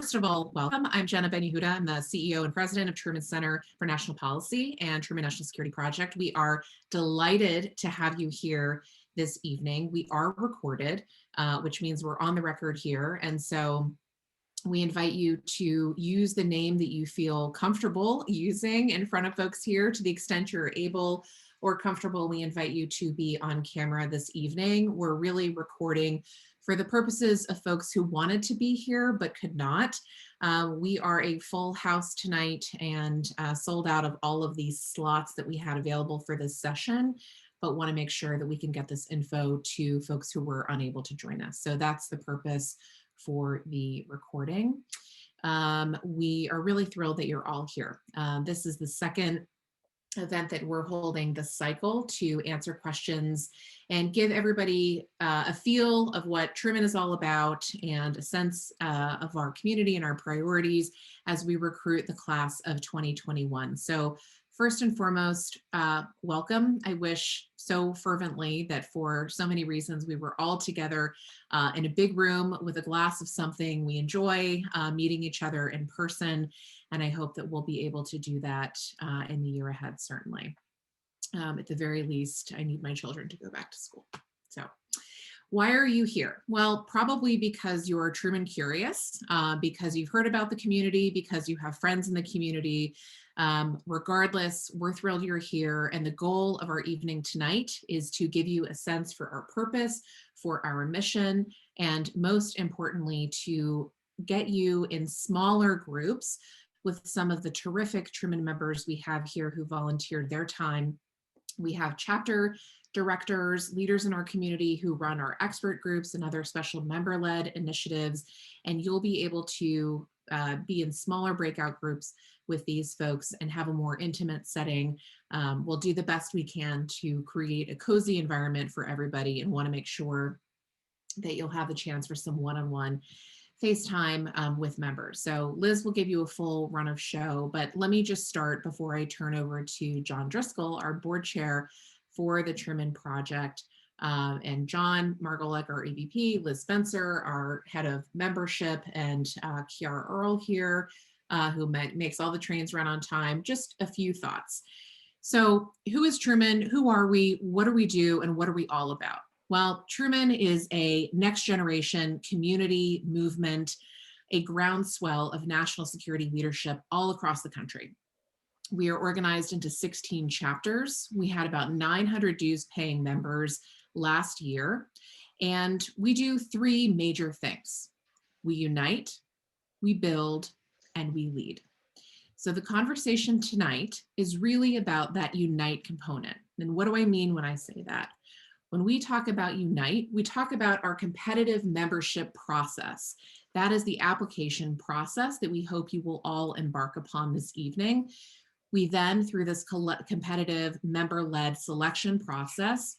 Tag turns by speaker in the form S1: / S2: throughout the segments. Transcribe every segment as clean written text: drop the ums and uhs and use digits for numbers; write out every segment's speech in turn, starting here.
S1: First of all, welcome. I'm Jenna Ben-Yehuda. I'm the CEO and president of Truman Center for National Policy and Truman National Security Project. We are delighted to have you here this evening. We are recorded, which means we're on the record here. And so we invite you to use the name that you feel comfortable using in front of folks here to the extent you're able or comfortable. We invite you to be on camera this evening. We're really recording for the purposes of folks who wanted to be here but could not. We are a full house tonight and sold out of all of these slots that we had available for this session, but want to make sure that we can get this info to folks who were unable to join us. So that's the purpose for the recording. We are really thrilled that you're all here. This is the second event that we're holding this cycle to answer questions and give everybody a feel of what Truman is all about and a sense of our community and our priorities as we recruit the class of 2021. So first and foremost, welcome. I wish so fervently that for so many reasons we were all together in a big room with a glass of something we enjoy, meeting each other in person. And I hope that we'll be able to do that in the year ahead, certainly. At the very least, I need my children to go back to school. So why are you here? Well, probably because you're Truman curious, because you've heard about the community, because you have friends in the community. Regardless, we're thrilled you're here. And the goal of our evening tonight is to give you a sense for our purpose, for our mission, and most importantly, to get you in smaller groups with some of the terrific Truman members we have here who volunteered their time. We have chapter directors, leaders in our community who run our expert groups and other special member-led initiatives, and you'll be able to be in smaller breakout groups with these folks and have a more intimate setting. We'll do the best we can to create a cozy environment for everybody and want to make sure that you'll have the chance for some one-on-one FaceTime with members. So Liz will give you a full run of show, but let me just start before I turn over to John Driscoll, our board chair for the Truman Project, and John Margolek, our EVP, Liz Spencer, our head of membership, and Kiara Earl here, who makes all the trains run on time. Just a few thoughts. So who is Truman? Who are we? What do we do? And what are we all about? Well, Truman is a next generation community movement, a groundswell of national security leadership all across the country. We are organized into 16 chapters. We had about 900 dues paying members last year, and we do three major things. We unite, we build, and we lead. So the conversation tonight is really about that unite component. And what do I mean when I say that? When we talk about unite, we talk about our competitive membership process. That is the application process that we hope you will all embark upon this evening. We then, through this competitive member-led selection process,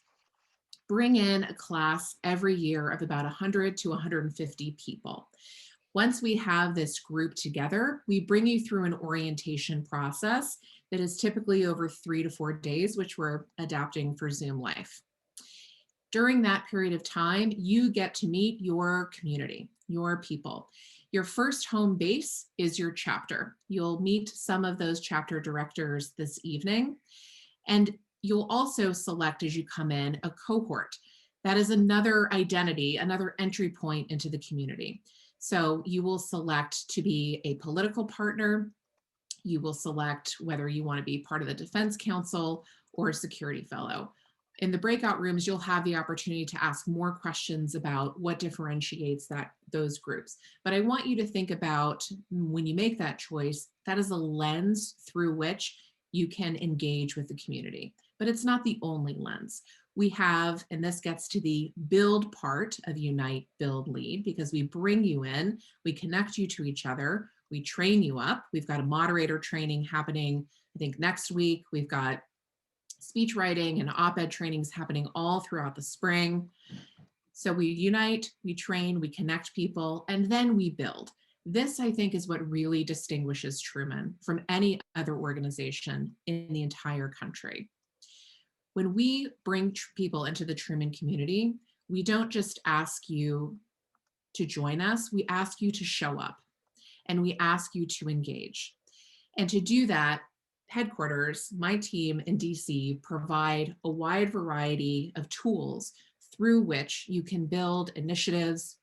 S1: bring in a class every year of about 100 to 150 people. Once we have this group together, we bring you through an orientation process that is typically over 3 to 4 days, which we're adapting for Zoom Life. During that period of time, you get to meet your community, your people. Your first home base is your chapter. You'll meet some of those chapter directors this evening, and you'll also select as you come in a cohort. That is another identity, another entry point into the community. So you will select to be a political partner. You will select whether you want to be part of the Defense Council or a security fellow. In the breakout rooms, you'll have the opportunity to ask more questions about what differentiates those groups. But I want you to think about, when you make that choice, that is a lens through which you can engage with the community. But it's not the only lens. We have, and this gets to the build part of Unite, Build, Lead, because we bring you in, we connect you to each other, we train you up. We've got a moderator training happening, I think, next week. We've got speech writing and op-ed trainings happening all throughout the spring. So we unite, we train, we connect people, and then we build. This, I think, is what really distinguishes Truman from any other organization in the entire country. When we bring people into the Truman community, we don't just ask you to join us, we ask you to show up. and we ask you to engage. And to do that, headquarters, my team in DC, provide a wide variety of tools through which you can build initiatives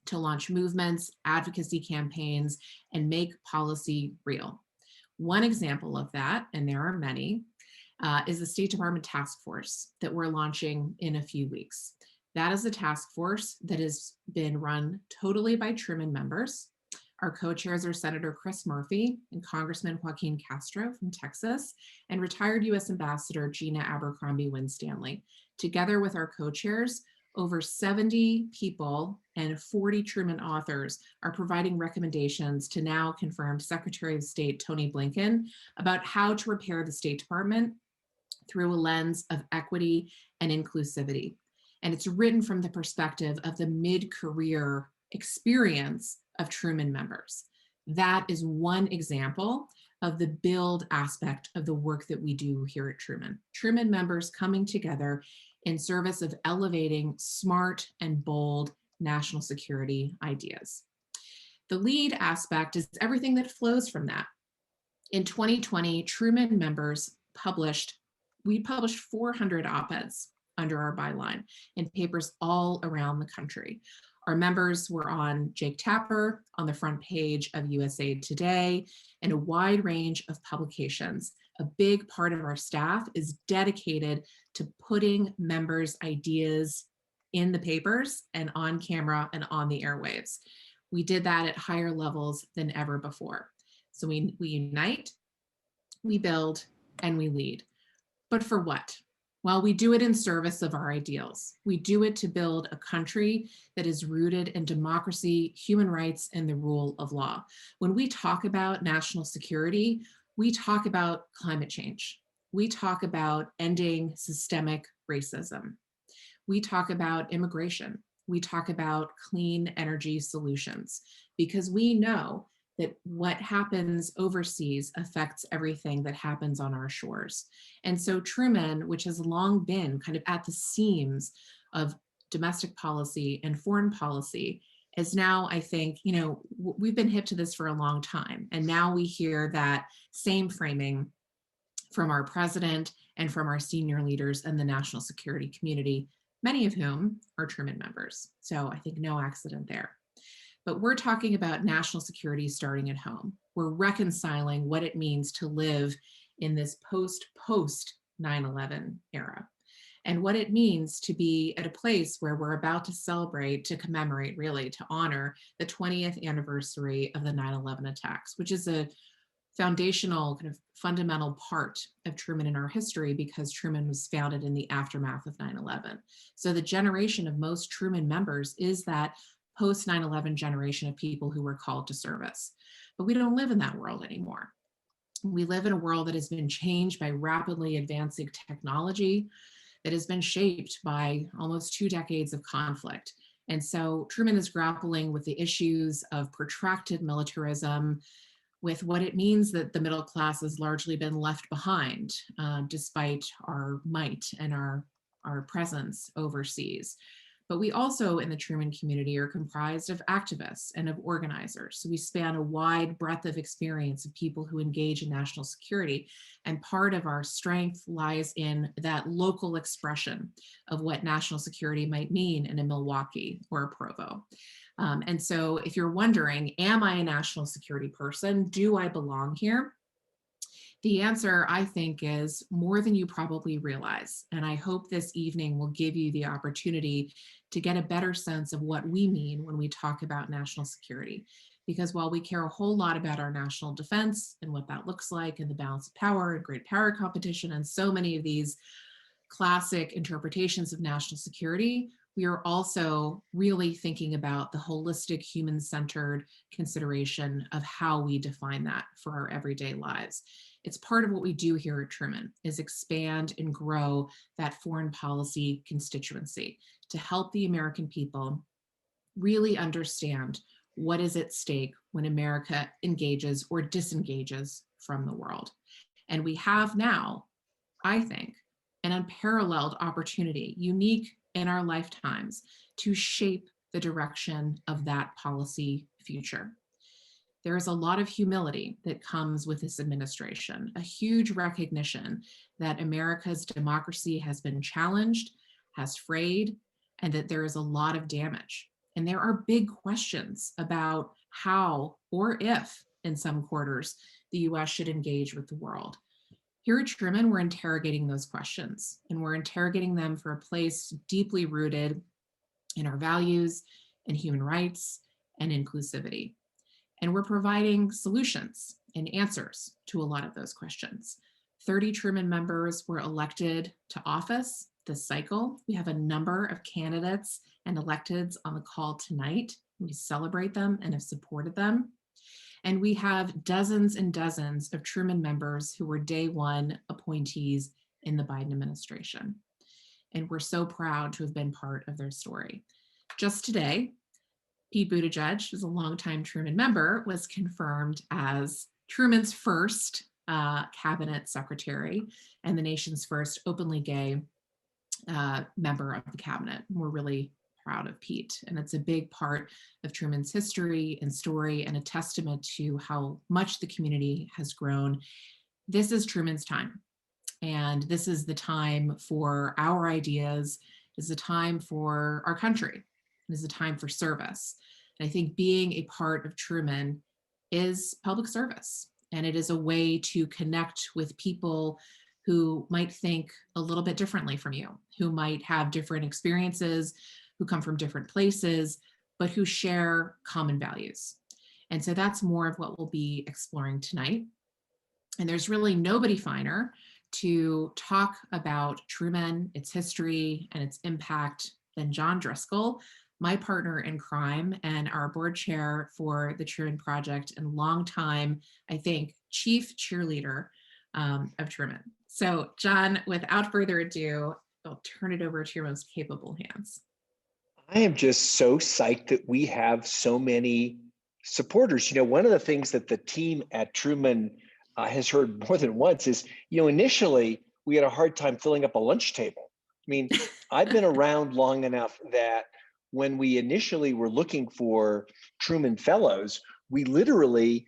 S1: to launch movements, advocacy campaigns, and make policy real. One example of that, and there are many, is the State Department task force that we're launching in a few weeks. That is a task force that has been run totally by Truman members. Our co-chairs are Senator Chris Murphy and Congressman Joaquin Castro from Texas, and retired U.S. Ambassador Gina Abercrombie Winstanley. Together with our co-chairs, over 70 people and 40 Truman authors are providing recommendations to now confirmed Secretary of State Tony Blinken about how to repair the State Department through a lens of equity and inclusivity. And it's written from the perspective of the mid-career experience of Truman members. That is one example of the build aspect of the work that we do here at Truman. Truman members coming together in service of elevating smart and bold national security ideas. The lead aspect is everything that flows from that. In 2020, Truman members published 400 op-eds under our byline in papers all around the country. Our members were on Jake Tapper, on the front page of USA Today, and a wide range of publications. A big part of our staff is dedicated to putting members' ideas in the papers and on camera and on the airwaves. We did that at higher levels than ever before. So we unite, we build, and we lead. But for what? Well, we do it in service of our ideals. We do it to build a country that is rooted in democracy, human rights, and the rule of law. When we talk about national security, we talk about climate change. We talk about ending systemic racism. We talk about immigration. We talk about clean energy solutions, because we know that what happens overseas affects everything that happens on our shores. And so Truman, which has long been kind of at the seams of domestic policy and foreign policy, is now, I think, we've been hip to this for a long time. And now we hear that same framing from our president and from our senior leaders in the national security community, many of whom are Truman members. So I think no accident there. But we're talking about national security starting at home. We're reconciling what it means to live in this post 9/11 era, and what it means to be at a place where we're about to celebrate, to commemorate, really, to honor the 20th anniversary of the 9/11 attacks, which is a foundational, kind of fundamental part of Truman in our history, because Truman was founded in the aftermath of 9/11. So the generation of most Truman members is that post 9/11 generation of people who were called to service. But we don't live in that world anymore. We live in a world that has been changed by rapidly advancing technology, that has been shaped by almost 2 decades of conflict. And so Truman is grappling with the issues of protracted militarism, with what it means that the middle class has largely been left behind, despite our might and our presence overseas. But we also, in the Truman community, are comprised of activists and of organizers. So we span a wide breadth of experience of people who engage in national security. And part of our strength lies in that local expression of what national security might mean in a Milwaukee or a Provo. And so if you're wondering, am I a national security person? Do I belong here? The answer, I think, is more than you probably realize. And I hope this evening will give you the opportunity to get a better sense of what we mean when we talk about national security. Because while we care a whole lot about our national defense and what that looks like, and the balance of power and great power competition, and so many of these classic interpretations of national security, we are also really thinking about the holistic, human-centered consideration of how we define that for our everyday lives. It's part of what we do here at Truman, is expand and grow that foreign policy constituency to help the American people really understand what is at stake when America engages or disengages from the world. And we have now, I think, an unparalleled opportunity, unique in our lifetimes, to shape the direction of that policy future. There is a lot of humility that comes with this administration, a huge recognition that America's democracy has been challenged, has frayed, and that there is a lot of damage. And there are big questions about how or if, in some quarters, the US should engage with the world. Here at Truman, we're interrogating those questions, and we're interrogating them for a place deeply rooted in our values and human rights and inclusivity. And we're providing solutions and answers to a lot of those questions. 30 Truman members were elected to office this cycle. We have a number of candidates and electeds on the call tonight. We celebrate them and have supported them. And we have dozens and dozens of Truman members who were day one appointees in the Biden administration. And we're so proud to have been part of their story. Just today, Pete Buttigieg, who's a longtime Truman member, was confirmed as Truman's first cabinet secretary and the nation's first openly gay member of the cabinet. We're really proud of Pete, and it's a big part of Truman's history and story and a testament to how much the community has grown. This is Truman's time, and this is the time for our ideas. This is a time for our country. This is a time for service. And I think being a part of Truman is public service, and it is a way to connect with people who might think a little bit differently from you, who might have different experiences, who come from different places, but who share common values. And so that's more of what we'll be exploring tonight. And there's really nobody finer to talk about Truman, its history, and its impact than John Driscoll, my partner in crime and our board chair for the Truman Project and longtime, I think, chief cheerleader of Truman. So John, without further ado, I'll turn it over to your most capable hands.
S2: I am just so psyched that we have so many supporters. One of the things that the team at Truman has heard more than once is, initially we had a hard time filling up a lunch table. I mean, I've been around long enough that when we initially were looking for Truman Fellows, we literally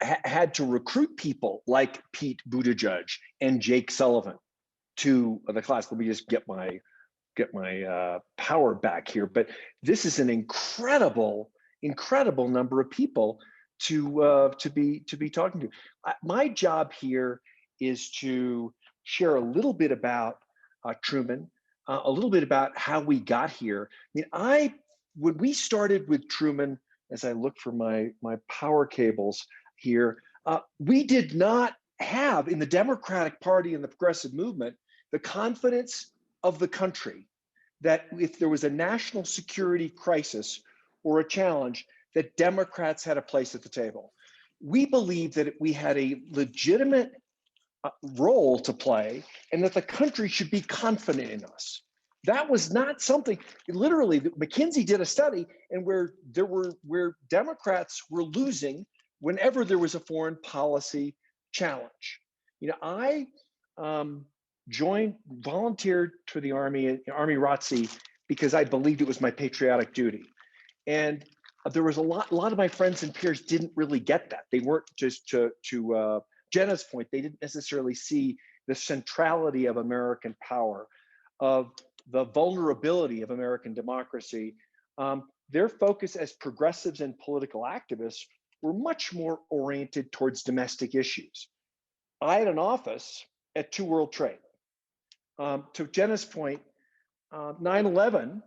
S2: had to recruit people like Pete Buttigieg and Jake Sullivan to the class. Let me just get my power back here. But this is an incredible number of people to be talking to. My job here is to share a little bit about Truman, a little bit about how we got here. When we started with Truman, as I look for my power cables here, we did not have in the Democratic Party and the progressive movement the confidence of the country that if there was a national security crisis or a challenge, that Democrats had a place at the table. We believed that we had a legitimate role to play and that the country should be confident in us. That was not something, literally, McKinsey did a study and where Democrats were losing whenever there was a foreign policy challenge. I volunteered to the Army ROTC because I believed it was my patriotic duty. And there was a lot of my friends and peers didn't really get that. They weren't just to Jenna's point, they didn't necessarily see the centrality of American power, of the vulnerability of American democracy. Their focus as progressives and political activists were much more oriented towards domestic issues. I had an office at Two World Trade. To Jenna's point, 9/11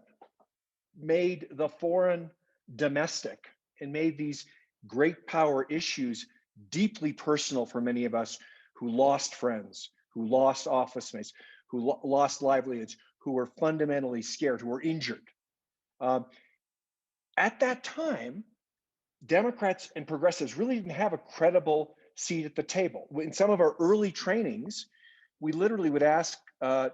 S2: made the foreign domestic and made these great power issues deeply personal for many of us who lost friends, who lost office mates, who lost livelihoods, who were fundamentally scared, who were injured. At that time, Democrats and progressives really didn't have a credible seat at the table. In some of our early trainings, we literally would ask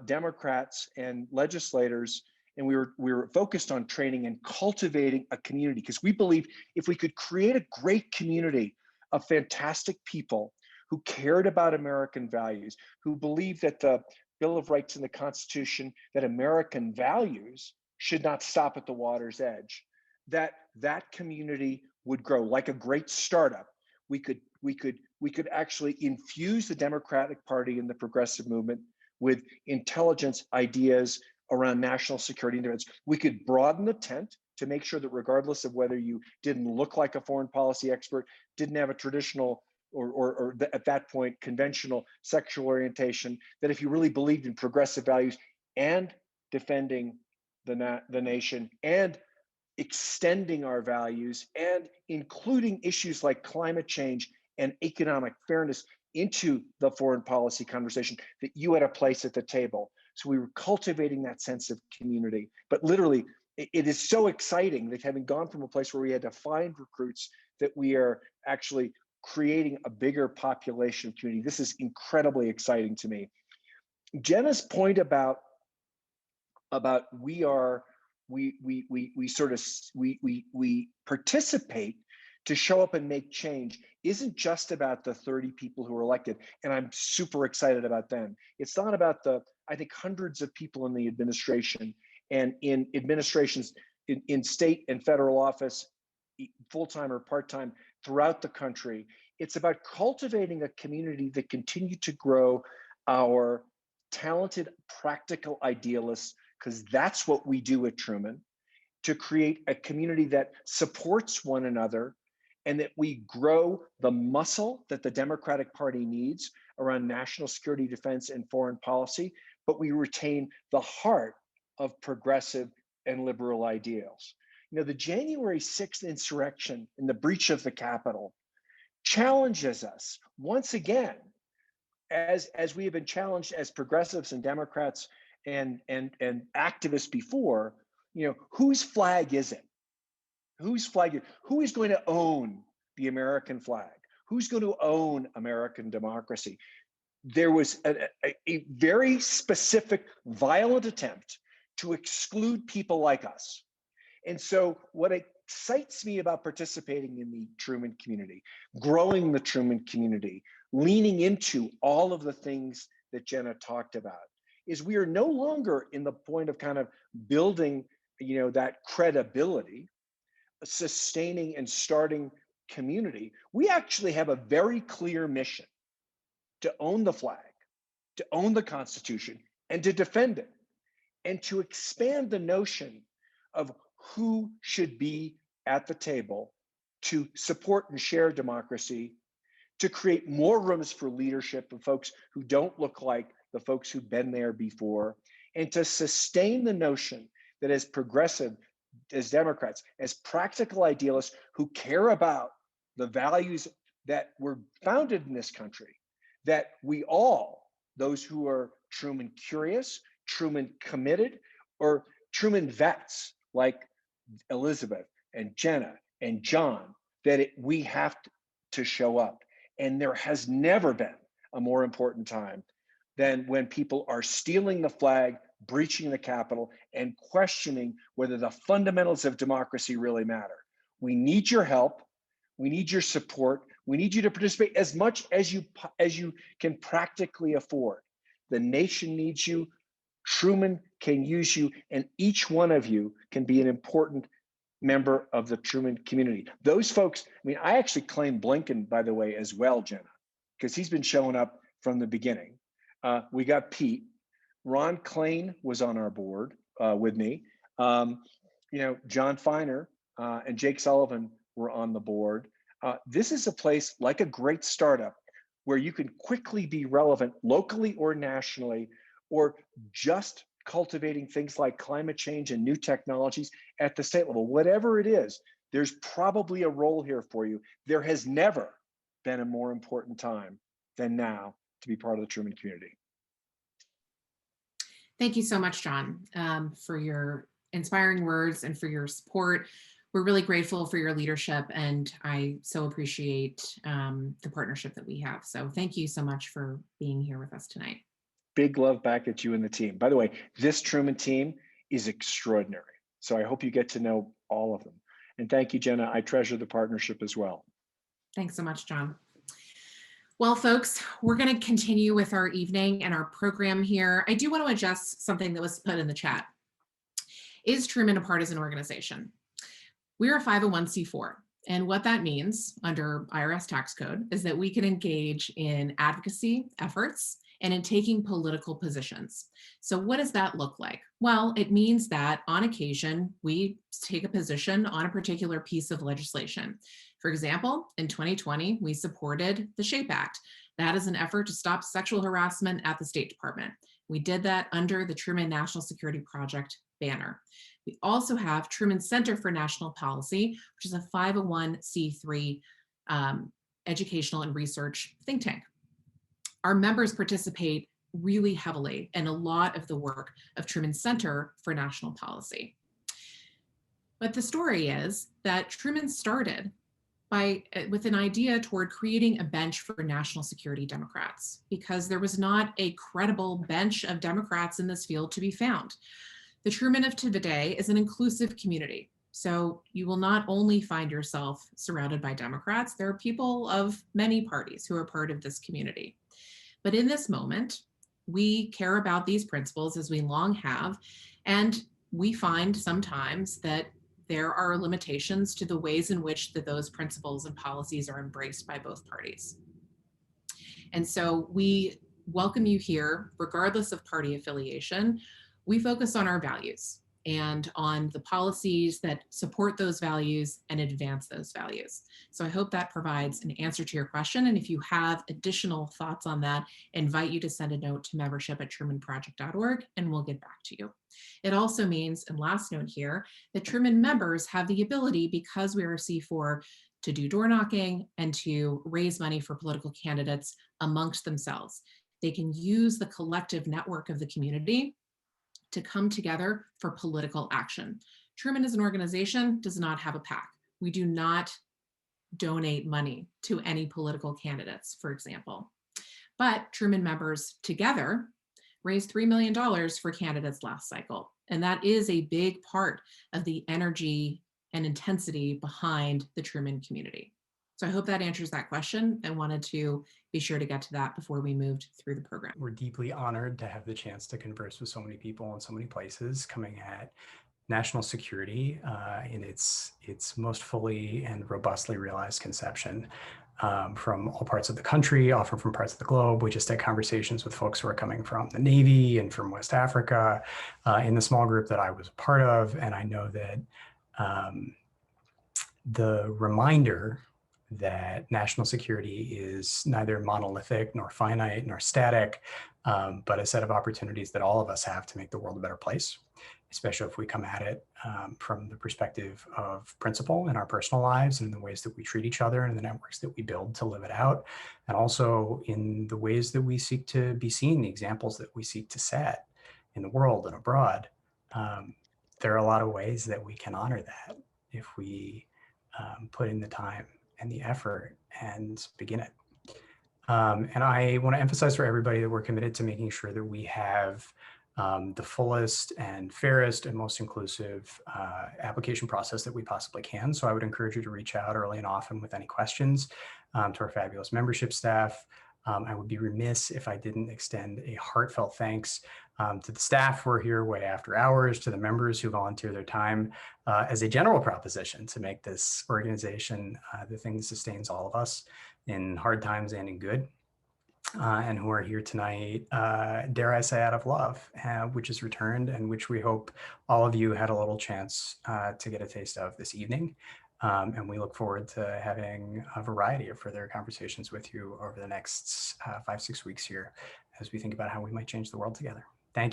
S2: Democrats and legislators, and we were focused on training and cultivating a community because we believe if we could create a great community of fantastic people who cared about American values, who believed that the Bill of Rights and the Constitution, that American values should not stop at the water's edge, that community would grow like a great startup. We could actually infuse the Democratic Party and the progressive movement with intelligence, ideas around national security and defense. We could broaden the tent to make sure that regardless of whether you didn't look like a foreign policy expert, didn't have a traditional or at that point conventional sexual orientation, that if you really believed in progressive values and defending the nation and extending our values and including issues like climate change and economic fairness into the foreign policy conversation, that you had a place at the table. So we were cultivating that sense of community. But literally, it is so exciting that having gone from a place where we had to find recruits, that we are actually creating a bigger population of community. This is incredibly exciting to me. Jenna's point about we participate to show up and make change isn't just about the 30 people who are elected, and I'm super excited about them. It's not about the, I think, hundreds of people in the administration and in administrations in state and federal office, full-time or part-time, throughout the country. It's about cultivating a community that continue to grow our talented, practical idealists, because that's what we do at Truman, to create a community that supports one another, and that we grow the muscle that the Democratic Party needs around national security, defense, and foreign policy, but we retain the heart of progressive and liberal ideals. You know, the January 6th insurrection and the breach of the Capitol challenges us once again, as we have been challenged as progressives and Democrats and activists before. You know, whose flag is it? Whose flag is it? Who is going to own the American flag? Who's going to own American democracy? There was a very specific, violent attempt to exclude people like us. And so what excites me about participating in the Truman community, growing the Truman community, leaning into all of the things that Jenna talked about, is we are no longer in the point of kind of building, you know, that credibility, sustaining and starting community. We actually have a very clear mission to own the flag, to own the Constitution, and to defend it, and to expand the notion of who should be at the table to support and share democracy, to create more rooms for leadership of folks who don't look like the folks who've been there before, and to sustain the notion that as progressive, as Democrats, as practical idealists who care about the values that were founded in this country, that we all, those who are Truman curious, Truman committed, or Truman vets like Elizabeth and Jenna and John, that we have to show up. And there has never been a more important time than when people are stealing the flag, breaching the Capitol, and questioning whether the fundamentals of democracy really matter. We need your help. We need your support. We need you to participate as much as you can practically afford. The nation needs you. Truman can use you, and each one of you can be an important member of the Truman community. Those folks, I mean, I actually claim Blinken, by the way, as well, Jenna, because he's been showing up from the beginning. We got Pete. Ron Klain was on our board with me. You know, John Feiner and Jake Sullivan were on the board. This is a place like a great startup where you can quickly be relevant locally or nationally, or just cultivating things like climate change and new technologies at the state level. Whatever it is, there's probably a role here for you. There has never been a more important time than now to be part of the Truman community.
S1: Thank you so much, John, for your inspiring words and for your support. We're really grateful for your leadership, and I so appreciate the partnership that we have. So thank you so much for being here with us tonight.
S2: Big love back at you and the team. By the way, this Truman team is extraordinary. So I hope you get to know all of them. And thank you, Jenna. I treasure the partnership as well.
S1: Thanks so much, John. Well, folks, we're going to continue with our evening and our program here. I do want to adjust something that was put in the chat. Is Truman a partisan organization? We're a 501c4, And what that means under IRS tax code is that we can engage in advocacy efforts and in taking political positions. So, what does that look like? Well, it means that on occasion, we take a position on a particular piece of legislation. For example, in 2020, we supported the SHAPE Act. That is an effort to stop sexual harassment at the State Department. We did that under the Truman National Security Project banner. We also have Truman Center for National Policy, which is a 501c3 educational and research think tank. Our members participate really heavily in a lot of the work of Truman Center for National Policy. But the story is that Truman started with an idea toward creating a bench for national security Democrats, because there was not a credible bench of Democrats in this field to be found. The Truman of today is an inclusive community. So you will not only find yourself surrounded by Democrats, there are people of many parties who are part of this community. But in this moment, we care about these principles as we long have, and we find sometimes that there are limitations to the ways in which those principles and policies are embraced by both parties. And so we welcome you here, regardless of party affiliation. We focus on our values and on the policies that support those values and advance those values. So I hope that provides an answer to your question. And if you have additional thoughts on that, I invite you to send a note to membership@trumanproject.org and we'll get back to you. It also means, and last note here, that Truman members have the ability, because we are a C4, to do door knocking and to raise money for political candidates amongst themselves. They can use the collective network of the community to come together for political action. Truman as an organization does not have a PAC. We do not donate money to any political candidates, for example. But Truman members together raised $3 million for candidates last cycle. And that is a big part of the energy and intensity behind the Truman community. So I hope that answers that question. I wanted to be sure to get to that before we moved through the program.
S3: We're deeply honored to have the chance to converse with so many people in so many places, coming at national security in its most fully and robustly realized conception, from all parts of the country, often from parts of the globe. We just had conversations with folks who are coming from the Navy and from West Africa in the small group that I was a part of. And I know that the reminder that national security is neither monolithic nor finite nor static, but a set of opportunities that all of us have to make the world a better place, especially if we come at it from the perspective of principle in our personal lives and in the ways that we treat each other and the networks that we build to live it out, and also in the ways that we seek to be seen, the examples that we seek to set in the world and abroad. There are a lot of ways that we can honor that if we put in the time and the effort and begin it. And I want to emphasize for everybody that we're committed to making sure that we have the fullest and fairest and most inclusive application process that we possibly can. So I would encourage you to reach out early and often with any questions to our fabulous membership staff. I would be remiss if I didn't extend a heartfelt thanks to the staff who are here way after hours, to the members who volunteer their time as a general proposition to make this organization the thing that sustains all of us in hard times and in good, and who are here tonight, dare I say, out of love, which is returned and which we hope all of you had a little chance to get a taste of this evening. And we look forward to having a variety of further conversations with you over the next 5-6 weeks here as we think about how we might change the world together.